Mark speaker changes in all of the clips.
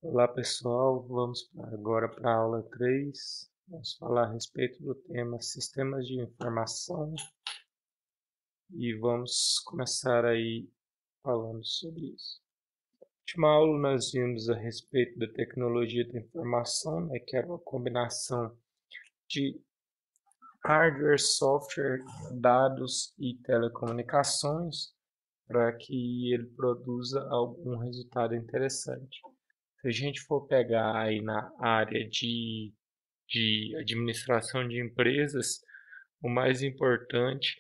Speaker 1: Olá pessoal, agora para a aula 3. Vamos falar a respeito do tema Sistemas de Informação e vamos começar aí falando sobre isso. Na última aula nós vimos a respeito da tecnologia da informação, que era uma combinação de hardware, software, dados e telecomunicações para que ele produza algum resultado interessante. Se a gente for pegar aí na área de administração de empresas, o mais importante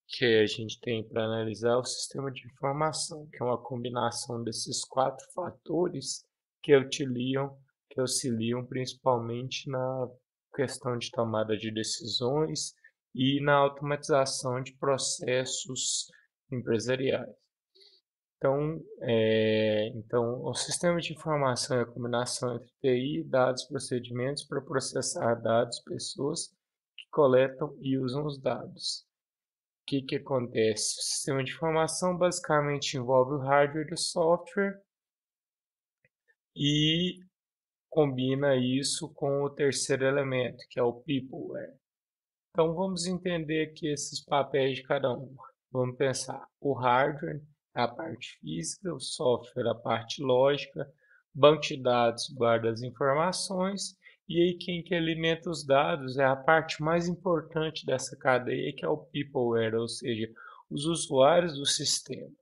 Speaker 1: que a gente tem para analisar é o sistema de informação, que é uma combinação desses quatro fatores que auxiliam principalmente na questão de tomada de decisões e na automatização de processos empresariais. Então, o sistema de informação é a combinação entre TI, dados, procedimentos para processar dados, pessoas que coletam e usam os dados. O que acontece? O sistema de informação basicamente envolve o hardware e o software e combina isso com o terceiro elemento, que é o peopleware. Então, vamos entender aqui esses papéis de cada um. Vamos pensar, o hardware é a parte física, o software é a parte lógica, banco de dados guarda as informações, e aí quem que alimenta os dados é a parte mais importante dessa cadeia, que é o peopleware, ou seja, os usuários do sistema.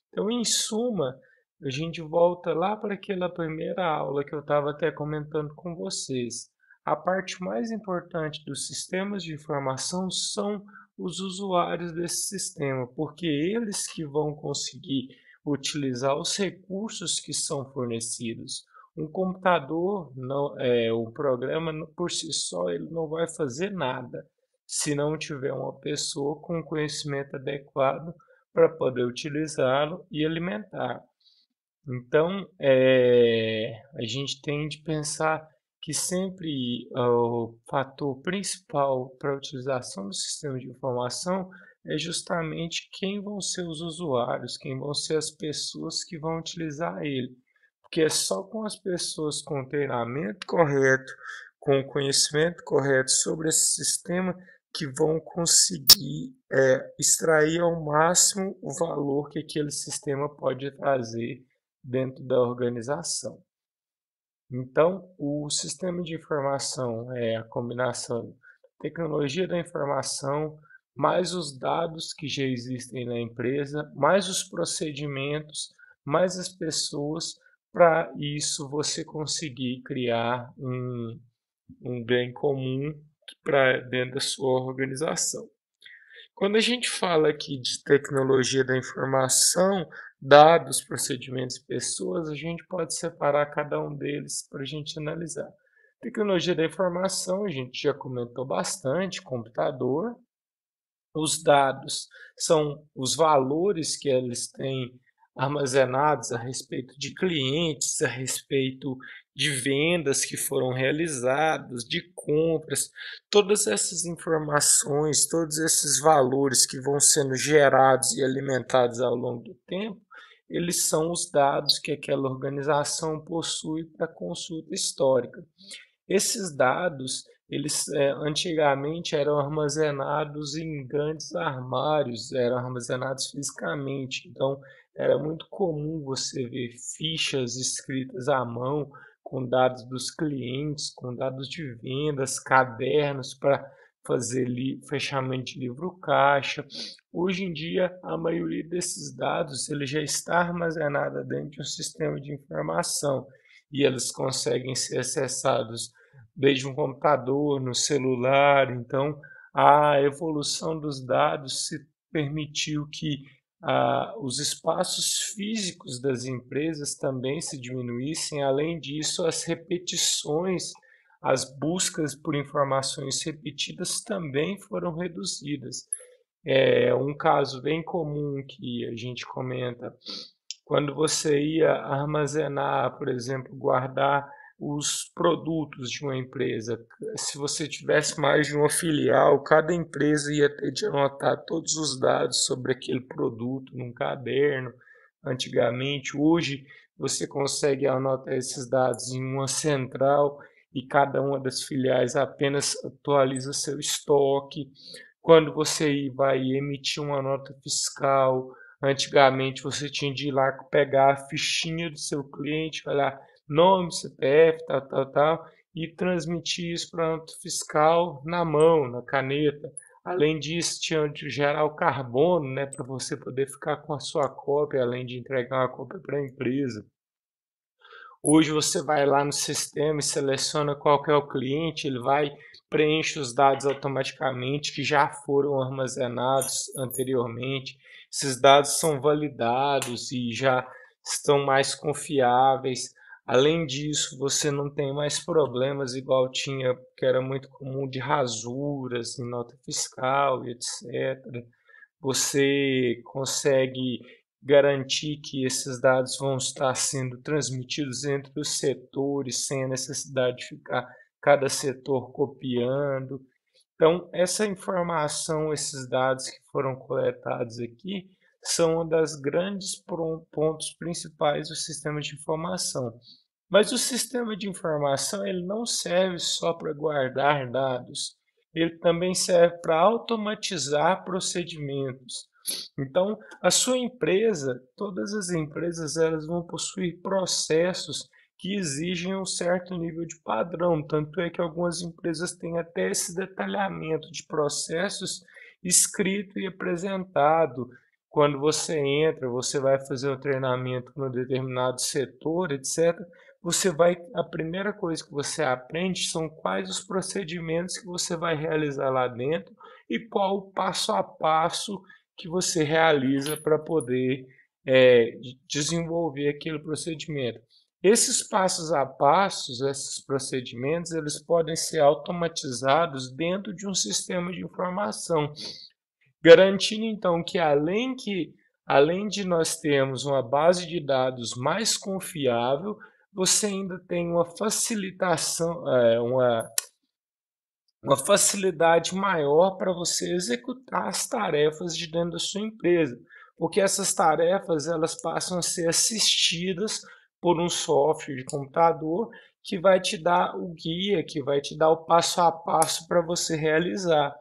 Speaker 1: Então, em suma, a gente volta lá para aquela primeira aula que eu estava até comentando com vocês. A parte mais importante dos sistemas de informação são os usuários desse sistema, porque eles que vão conseguir utilizar os recursos que são fornecidos. Um computador, um programa por si só, ele não vai fazer nada se não tiver uma pessoa com conhecimento adequado para poder utilizá-lo e alimentar. Então, a gente tem de pensar que sempre o fator principal para a utilização do sistema de informação é justamente quem vão ser os usuários, quem vão ser as pessoas que vão utilizar ele. Porque é só com as pessoas com o treinamento correto, com o conhecimento correto sobre esse sistema, que vão conseguir extrair ao máximo o valor que aquele sistema pode trazer dentro da organização. Então, o sistema de informação é a combinação de tecnologia da informação, mais os dados que já existem na empresa, mais os procedimentos, mais as pessoas, para isso você conseguir criar um bem comum para dentro da sua organização. Quando a gente fala aqui de tecnologia da informação, dados, procedimentos e pessoas, a gente pode separar cada um deles para a gente analisar. Tecnologia da informação, a gente já comentou bastante, computador. Os dados são os valores que eles têm armazenados a respeito de clientes, a respeito de vendas que foram realizadas, de compras, todas essas informações, todos esses valores que vão sendo gerados e alimentados ao longo do tempo, eles são os dados que aquela organização possui para consulta histórica. Esses dados, eles antigamente eram armazenados em grandes armários, eram armazenados fisicamente. Então, era muito comum você ver fichas escritas à mão, com dados dos clientes, com dados de vendas, cadernos para fazer fechamento de livro caixa. Hoje em dia, a maioria desses dados ele já está armazenada dentro de um sistema de informação e eles conseguem ser acessados desde um computador, no celular. Então, a evolução dos dados se permitiu que os espaços físicos das empresas também se diminuíssem. Além disso, as repetições, as buscas por informações repetidas também foram reduzidas. É um caso bem comum que a gente comenta quando você ia armazenar, por exemplo, guardar os produtos de uma empresa. Se você tivesse mais de uma filial, cada empresa ia ter de anotar todos os dados sobre aquele produto num caderno. Antigamente, hoje você consegue anotar esses dados em uma central e cada uma das filiais apenas atualiza seu estoque. Quando você vai emitir uma nota fiscal, antigamente você tinha de ir lá pegar a fichinha do seu cliente, olhar nome, CPF, tal, tal, tal, e transmitir isso para a nota fiscal na mão, na caneta. Além disso, tinha de gerar o carbono, né, para você poder ficar com a sua cópia, além de entregar uma cópia para a empresa. Hoje você vai lá no sistema e seleciona qual que é o cliente, ele vai preenche os dados automaticamente que já foram armazenados anteriormente. Esses dados são validados e já estão mais confiáveis. Além disso, você não tem mais problemas igual tinha, que era muito comum, de rasuras em nota fiscal e etc. Você consegue garantir que esses dados vão estar sendo transmitidos entre os setores sem a necessidade de ficar cada setor copiando. Então, essa informação, esses dados que foram coletados aqui, são um das grandes pontos principais do sistema de informação. Mas o sistema de informação ele não serve só para guardar dados, ele também serve para automatizar procedimentos. Então, a sua empresa, todas as empresas, elas vão possuir processos que exigem um certo nível de padrão, tanto é que algumas empresas têm até esse detalhamento de processos escrito e apresentado. Quando você entra, você vai fazer um treinamento no determinado setor, etc. A primeira coisa que você aprende são quais os procedimentos que você vai realizar lá dentro e qual o passo a passo que você realiza para poder desenvolver aquele procedimento. Esses passos a passos, esses procedimentos, eles podem ser automatizados dentro de um sistema de informação, garantindo então que além de nós termos uma base de dados mais confiável, você ainda tem uma facilitação, uma facilidade maior para você executar as tarefas de dentro da sua empresa, porque essas tarefas elas passam a ser assistidas por um software de computador que vai te dar o guia, que vai te dar o passo a passo para você realizar.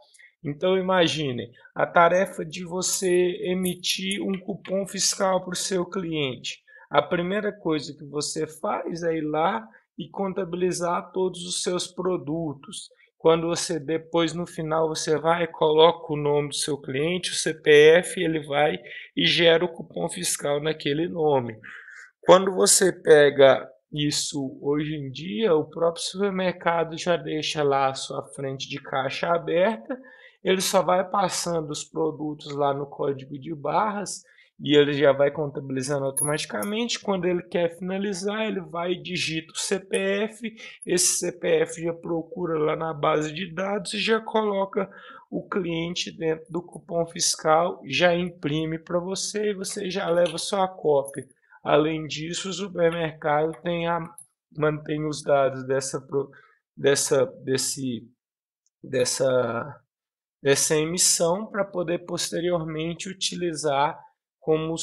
Speaker 1: Então imagine a tarefa de você emitir um cupom fiscal para o seu cliente. A primeira coisa que você faz é ir lá e contabilizar todos os seus produtos. Quando você depois no final você vai e coloca o nome do seu cliente, o CPF, ele vai e gera o cupom fiscal naquele nome. Quando você pega isso hoje em dia, o próprio supermercado já deixa lá a sua frente de caixa aberta, ele só vai passando os produtos lá no código de barras e ele já vai contabilizando automaticamente. Quando ele quer finalizar, ele vai e digita o CPF, esse CPF já procura lá na base de dados e já coloca o cliente dentro do cupom fiscal, já imprime para você e você já leva sua cópia. Além disso, o supermercado mantém os dados dessa, desse, dessa, dessa emissão para poder posteriormente utilizar como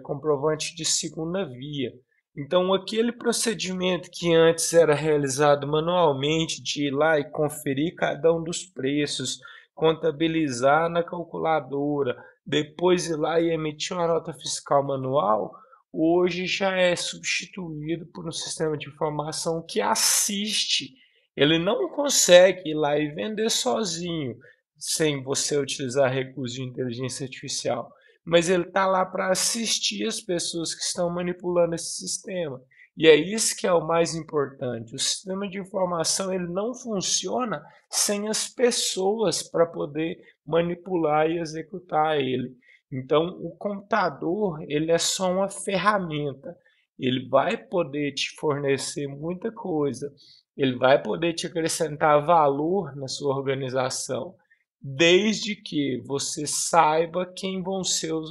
Speaker 1: comprovante de segunda via. Então, aquele procedimento que antes era realizado manualmente, de ir lá e conferir cada um dos preços, contabilizar na calculadora, depois ir lá e emitir uma nota fiscal manual, hoje já é substituído por um sistema de informação que assiste. Ele não consegue ir lá e vender sozinho, sem você utilizar recursos de inteligência artificial, mas ele está lá para assistir as pessoas que estão manipulando esse sistema. E é isso que é o mais importante. O sistema de informação ele não funciona sem as pessoas para poder manipular e executar ele. Então, o computador ele é só uma ferramenta. Ele vai poder te fornecer muita coisa. Ele vai poder te acrescentar valor na sua organização, desde que você saiba quem vão ser os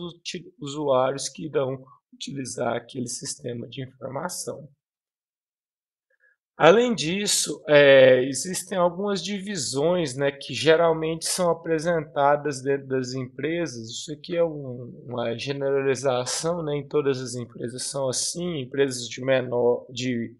Speaker 1: usuários que irão utilizar aquele sistema de informação. Além disso, existem algumas divisões, né, que geralmente são apresentadas dentro das empresas. Isso aqui é uma generalização, nem todas as empresas são assim. Empresas de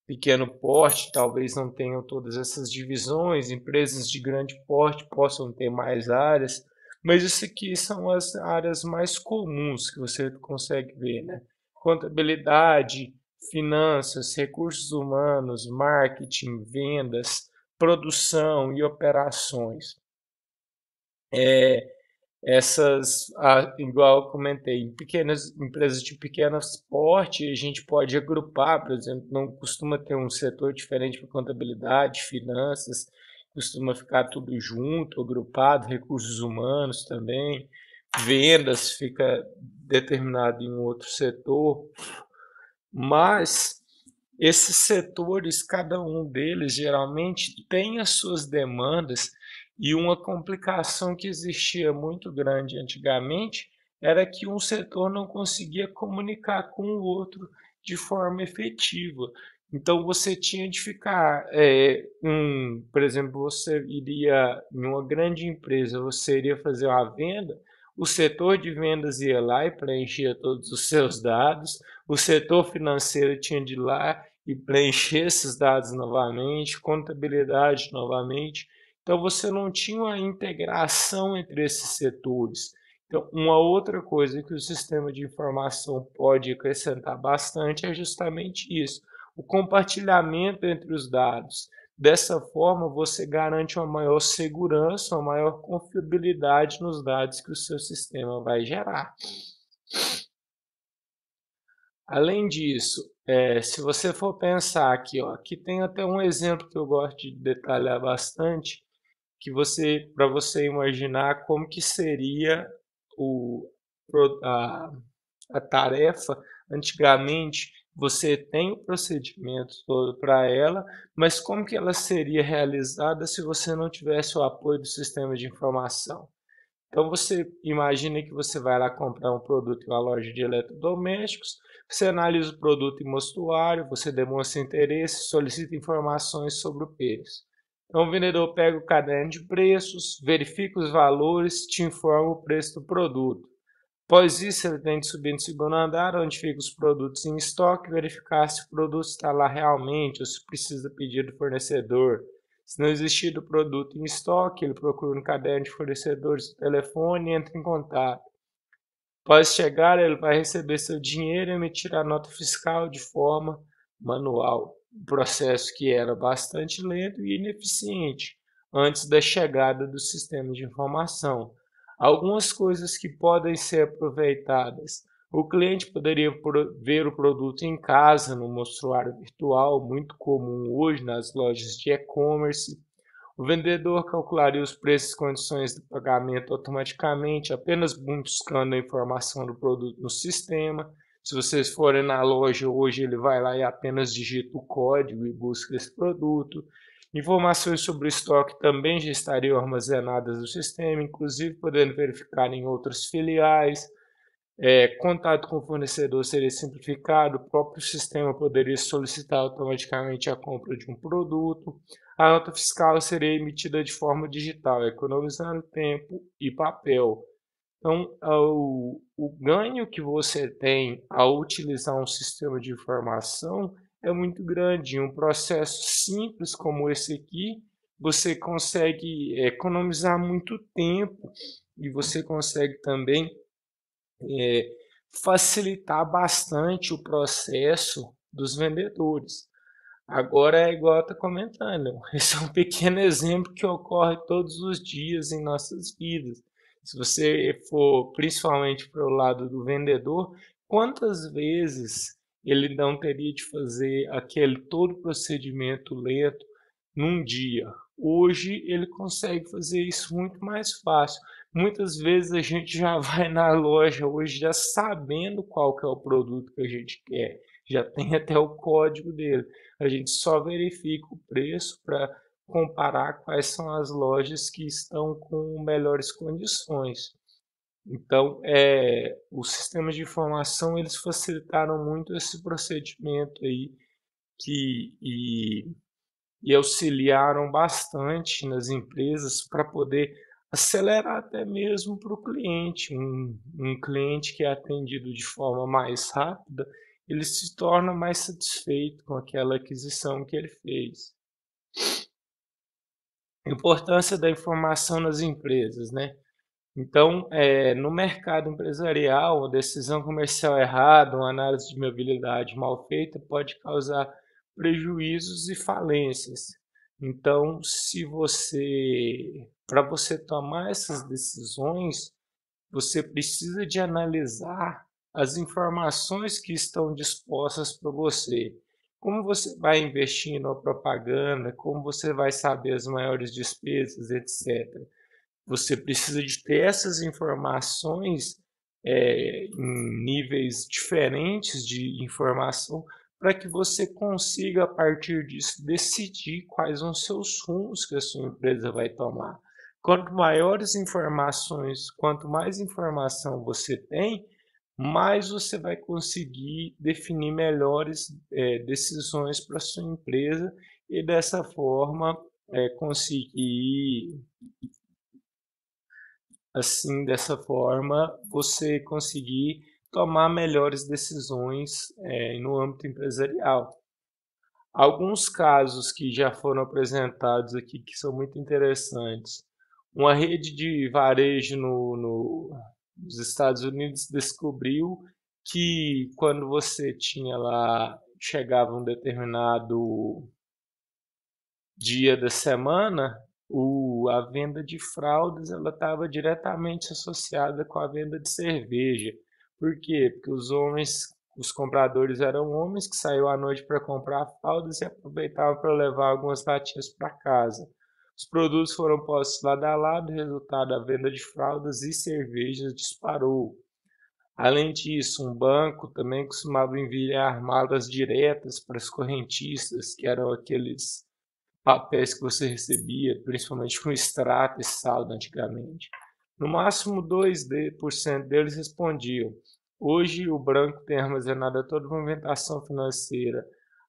Speaker 1: pequeno porte talvez não tenham todas essas divisões, empresas de grande porte possam ter mais áreas, mas isso aqui são as áreas mais comuns que você consegue ver, né? Contabilidade, finanças, recursos humanos, marketing, vendas, produção e operações. Igual eu comentei, em pequenas empresas de pequeno porte, a gente pode agrupar, por exemplo, não costuma ter um setor diferente para contabilidade, finanças, costuma ficar tudo junto, agrupado, recursos humanos também, vendas fica determinado em um outro setor, mas esses setores, cada um deles geralmente tem as suas demandas e uma complicação que existia muito grande antigamente era que um setor não conseguia comunicar com o outro de forma efetiva. Então você tinha de ficar, por exemplo, você iria em uma grande empresa, você iria fazer uma venda, o setor de vendas ia lá e preenchia todos os seus dados, o setor financeiro tinha de ir lá e preencher esses dados novamente, contabilidade novamente. Então você não tinha uma integração entre esses setores. Então, uma outra coisa que o sistema de informação pode acrescentar bastante é justamente isso, o compartilhamento entre os dados. Dessa forma, você garante uma maior segurança, uma maior confiabilidade nos dados que o seu sistema vai gerar. Além disso, se você for pensar aqui, ó, aqui tem até um exemplo que eu gosto de detalhar bastante, que para você imaginar como que seria o, a, a tarefa. Antigamente, você tem o procedimento todo para ela, mas como que ela seria realizada se você não tivesse o apoio do sistema de informação? Então você imagina que você vai lá comprar um produto em uma loja de eletrodomésticos, você analisa o produto em mostruário, você demonstra interesse, solicita informações sobre o preço. Então o vendedor pega o caderno de preços, verifica os valores, te informa o preço do produto. Após isso, ele tem de subir no segundo andar, onde ficam os produtos em estoque, verificar se o produto está lá realmente ou se precisa pedir do fornecedor. Se não existir o produto em estoque, ele procura no caderno de fornecedores o telefone e entra em contato. Após chegar, ele vai receber seu dinheiro e emitir a nota fiscal de forma manual. Um processo que era bastante lento e ineficiente antes da chegada do sistema de informação. Algumas coisas que podem ser aproveitadas. O cliente poderia ver o produto em casa, no mostruário virtual, muito comum hoje nas lojas de e-commerce. O vendedor calcularia os preços e condições de pagamento automaticamente, apenas buscando a informação do produto no sistema. Se vocês forem na loja hoje, ele vai lá e apenas digita o código e busca esse produto. Informações sobre o estoque também já estariam armazenadas no sistema, inclusive podendo verificar em outras filiais. Contato com o fornecedor seria simplificado, o próprio sistema poderia solicitar automaticamente a compra de um produto. A nota fiscal seria emitida de forma digital, economizando tempo e papel. Então, o ganho que você tem ao utilizar um sistema de informação é muito grande. Em um processo simples como esse aqui, você consegue economizar muito tempo e você consegue também é, facilitar bastante o processo dos vendedores. Agora é igual está comentando, esse é um pequeno exemplo que ocorre todos os dias em nossas vidas. Se você for principalmente para o lado do vendedor, quantas vezes ele não teria de fazer aquele todo procedimento lento num dia? Hoje ele consegue fazer isso muito mais fácil. Muitas vezes a gente já vai na loja hoje já sabendo qual que é o produto que a gente quer, já tem até o código dele. A gente só verifica o preço para comparar quais são as lojas que estão com melhores condições. Então, os sistemas de informação eles facilitaram muito esse procedimento aí e auxiliaram bastante nas empresas para poder acelerar até mesmo para o cliente. Um cliente que é atendido de forma mais rápida, ele se torna mais satisfeito com aquela aquisição que ele fez. Importância da informação nas empresas, né? Então, no mercado empresarial, uma decisão comercial errada, uma análise de viabilidade mal feita pode causar prejuízos e falências. Então, para você tomar essas decisões, você precisa de analisar as informações que estão dispostas para você. Como você vai investir na propaganda, como você vai saber as maiores despesas, etc. Você precisa de ter essas informações em níveis diferentes de informação para que você consiga, a partir disso, decidir quais são os seus rumos que a sua empresa vai tomar. Quanto mais informação você tem, mais você vai conseguir definir melhores decisões para a sua empresa e dessa forma dessa forma, você conseguir tomar melhores decisões no âmbito empresarial. Alguns casos que já foram apresentados aqui que são muito interessantes. Uma rede de varejo nos Estados Unidos descobriu que quando você chegava um determinado dia da semana, a venda de fraldas ela estava diretamente associada com a venda de cerveja. Por quê? Porque os compradores eram homens que saíam à noite para comprar fraldas e aproveitavam para levar algumas latinhas para casa. Os produtos foram postos lado a lado, resultado a venda de fraldas e cervejas disparou. Além disso, um banco também costumava enviar malas diretas para os correntistas, que eram aqueles papéis que você recebia, principalmente com extrato e saldo antigamente. No máximo 2% deles respondiam. Hoje o banco tem armazenado toda a movimentação financeira.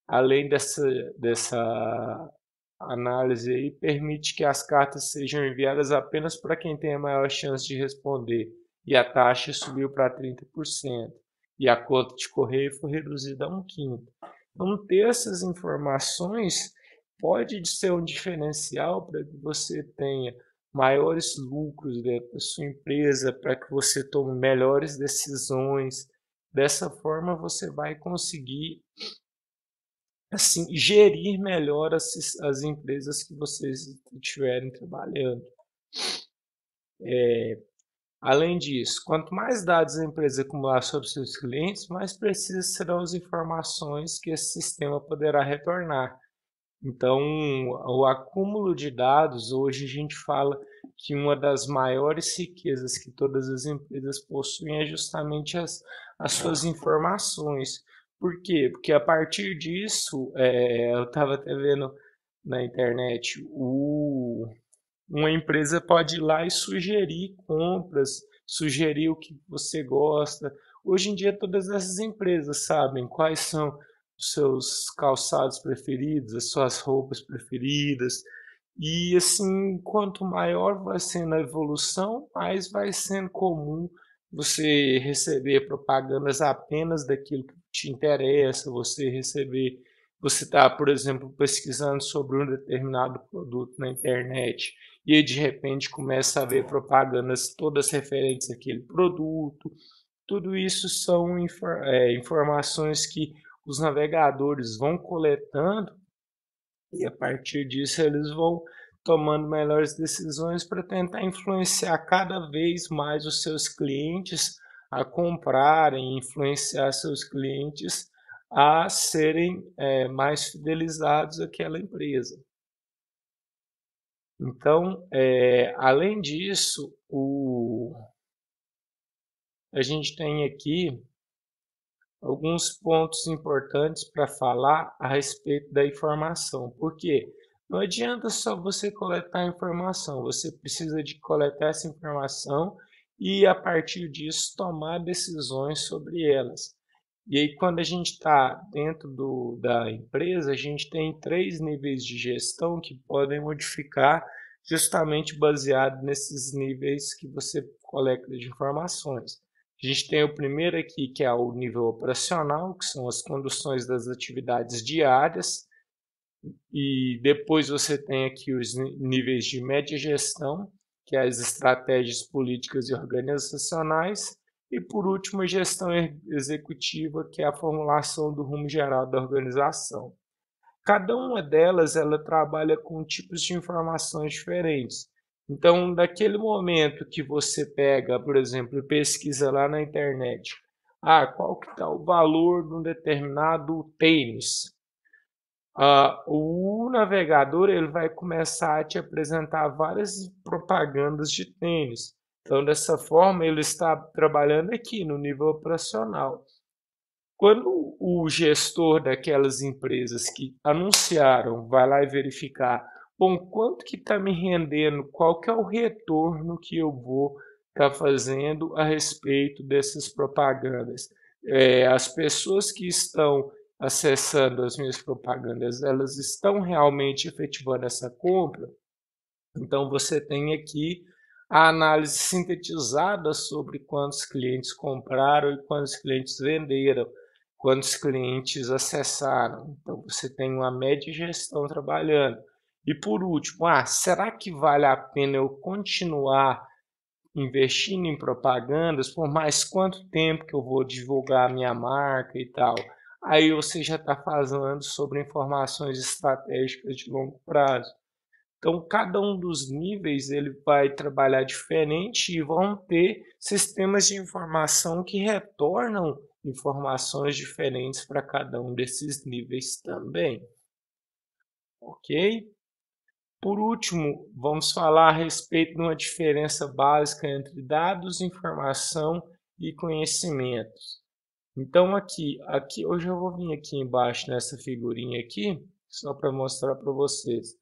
Speaker 1: Além dessa análise aí, permite que as cartas sejam enviadas apenas para quem tem a maior chance de responder. E a taxa subiu para 30%. E a cota de correio foi reduzida a 1/5. Então, ter essas informações pode ser um diferencial para que você tenha maiores lucros dentro da sua empresa, para que você tome melhores decisões. Dessa forma, você vai conseguir assim gerir melhor as empresas que vocês estiverem trabalhando. Além disso, quanto mais dados a empresa acumular sobre seus clientes, mais precisas serão as informações que esse sistema poderá retornar. Então, o acúmulo de dados, hoje a gente fala que uma das maiores riquezas que todas as empresas possuem é justamente as suas informações. Por quê? Porque a partir disso, eu estava até vendo na internet, uma empresa pode ir lá e sugerir compras, sugerir o que você gosta. Hoje em dia, todas essas empresas sabem quais são os seus calçados preferidos, as suas roupas preferidas. E assim, quanto maior vai sendo a evolução, mais vai sendo comum você receber propagandas apenas daquilo que te interessa, você está, por exemplo, pesquisando sobre um determinado produto na internet e aí, de repente começa a ver propagandas todas referentes àquele produto. Tudo isso são informações que os navegadores vão coletando e a partir disso eles vão tomando melhores decisões para tentar influenciar cada vez mais os seus clientes a comprarem, influenciar seus clientes a serem mais fidelizados àquela empresa. Então, além disso, a gente tem aqui alguns pontos importantes para falar a respeito da informação. Por quê? Não adianta só você coletar informação, você precisa de coletar essa informação e, a partir disso, tomar decisões sobre elas. E aí, quando a gente está dentro da empresa, a gente tem 3 níveis de gestão que podem modificar justamente baseado nesses níveis que você coleta de informações. A gente tem o primeiro aqui, que é o nível operacional, que são as conduções das atividades diárias, e depois você tem aqui os níveis de média gestão, que é as estratégias políticas e organizacionais, e por último a gestão executiva, que é a formulação do rumo geral da organização. Cada uma delas ela trabalha com tipos de informações diferentes. Então, daquele momento que você pega, por exemplo, e pesquisa lá na internet, qual que está o valor de um determinado tênis? O navegador ele vai começar a te apresentar várias propagandas de tênis. Então, dessa forma, ele está trabalhando aqui no nível operacional. Quando o gestor daquelas empresas que anunciaram vai lá e verificar, bom, quanto que está me rendendo, qual que é o retorno que eu vou estar fazendo a respeito dessas propagandas? As pessoas que estão acessando as minhas propagandas, elas estão realmente efetivando essa compra? Então você tem aqui a análise sintetizada sobre quantos clientes compraram e quantos clientes venderam, quantos clientes acessaram. Então você tem uma média gestão trabalhando. E por último, será que vale a pena eu continuar investindo em propagandas por mais quanto tempo que eu vou divulgar a minha marca e tal? Aí você já está falando sobre informações estratégicas de longo prazo. Então, cada um dos níveis ele vai trabalhar diferente e vão ter sistemas de informação que retornam informações diferentes para cada um desses níveis também, ok? Por último, vamos falar a respeito de uma diferença básica entre dados, informação e conhecimentos. Então, aqui hoje eu vou vir aqui embaixo nessa figurinha aqui, só para mostrar para vocês.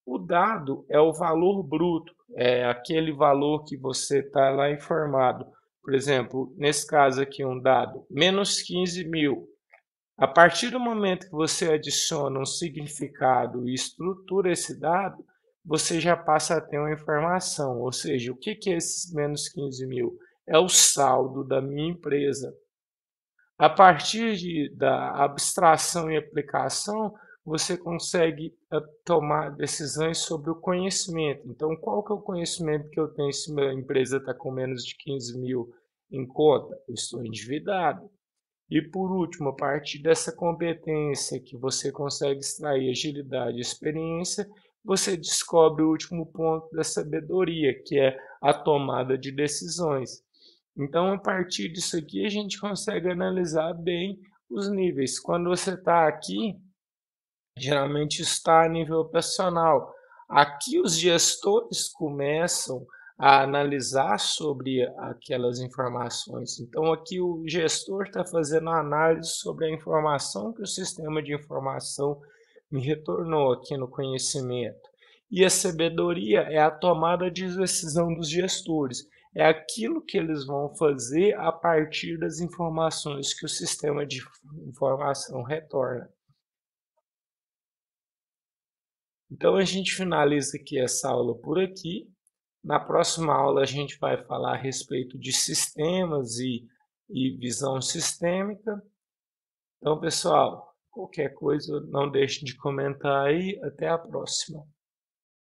Speaker 1: O dado é o valor bruto, é aquele valor que você está lá informado. Por exemplo, nesse caso aqui, um dado, menos 15 mil. A partir do momento que você adiciona um significado e estrutura esse dado, você já passa a ter uma informação. Ou seja, o que é esses menos 15 mil? É o saldo da minha empresa. A partir da abstração e aplicação, você consegue tomar decisões sobre o conhecimento. Então, qual que é o conhecimento que eu tenho se minha empresa está com menos de 15 mil em conta? Eu estou endividado. E por último, a partir dessa competência que você consegue extrair agilidade e experiência, você descobre o último ponto da sabedoria, que é a tomada de decisões. Então, a partir disso aqui, a gente consegue analisar bem os níveis. Quando você está aqui, geralmente está a nível operacional. Aqui os gestores começam a analisar sobre aquelas informações. Então aqui o gestor está fazendo a análise sobre a informação que o sistema de informação me retornou aqui no conhecimento. E a sabedoria é a tomada de decisão dos gestores. É aquilo que eles vão fazer a partir das informações que o sistema de informação retorna. Então a gente finaliza aqui essa aula por aqui. Na próxima aula a gente vai falar a respeito de sistemas e visão sistêmica. Então, pessoal, qualquer coisa não deixe de comentar aí. Até a próxima.